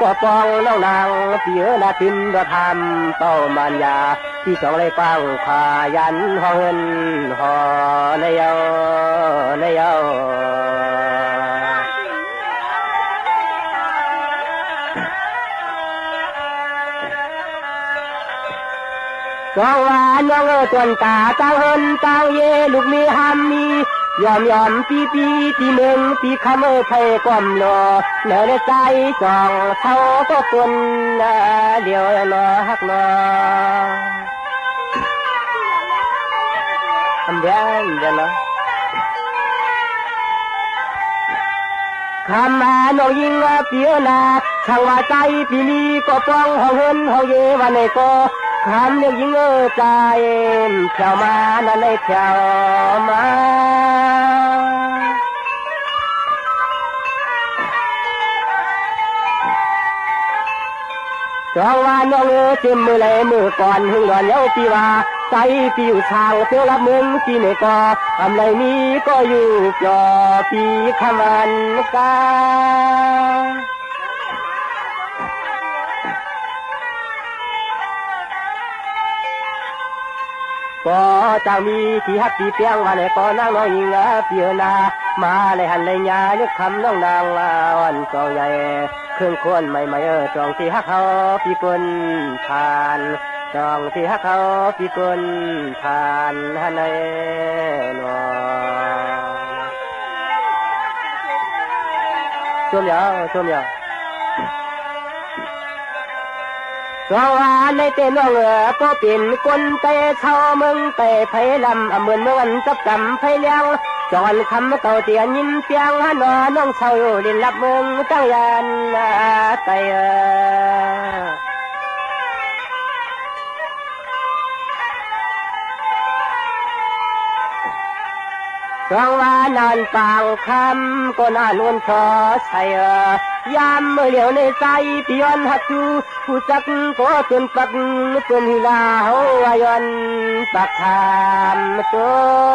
ก็ปองน้องนางเปียนาตินดทำเต้ามันยาที่สองเลยปังขาย ยันหอเงินหอในเยาในเยาจองวานน้องตวนตาตั้งเฮินตั้งเยลูกมีห้ามมียอมปีตีเมืองปีคำไผ่ก้มรอเนื้อใจจองเท่าก็คนเดียวรอฮักรอทำยังเดี๋ยวนะคำมาน้องยิงเปียนาช่างว่าใจปีนี้ก็ป้องห้องเฮินห้องเยวันไหนก็คำเรียกยิงใจเที่ยวมานั่นเลยเที่ยวมาจองว่าน้องเต็มมือเลยมือก่อนหึงนอนเย้าปีว่าใจปีอยู่ทางเที่ยวรับมึงปีไหนก็ทำไรนี้ก็อยู่จอปีขมันกาก็จะมีที่ฮักที่เปียงวันไหนก็นั่งน้องยิงเปียนามาเลยหันเลยยานึกคำน้องนางวันจองใหญ่เครื่องควรไม่จองที่ฮักเขาพี่กุนทานจองที่ฮักเขาพี่กุนทานฮันเลยนอชมยาวสวาในเต้นน้องก็เป็นคนเตะเช่าเมืองเตะไผ่ลำเหมือนเมืองจับจำไผ่เลี้ยงจอนคำเก่าเตียนยิ้มเปียงฮันน้องเช่าอยู่ดินรับเมืองตั้งยันไตจองว่านอนปางคำก็น่านวลชอใส่ยามเมื่อเหลียวในใจปียอนหักจูผู้จักก็จนปักจนหิลาหัวยอนปักทามตัว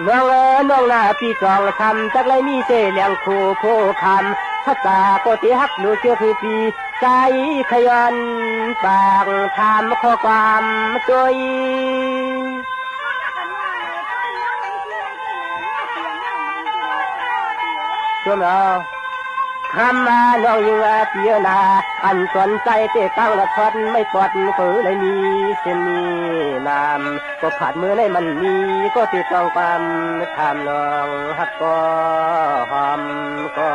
น้องหน้าพี่จองคำจักเลยมีเสเลียงคู่โพคำถ้าตาก็ตีฮักดูเชื่อคือปีใจขยันปากทำข้อความตัวช่วงเราคำมาน้องยิงเปียนาอันสนใจเตะตั้งละทอนไม่ปลอดฝืนเลยมีเส้นมีน้ำก็ขาดมือในมันมีก็ติดต้องความทำน้องฮักก็หอมก็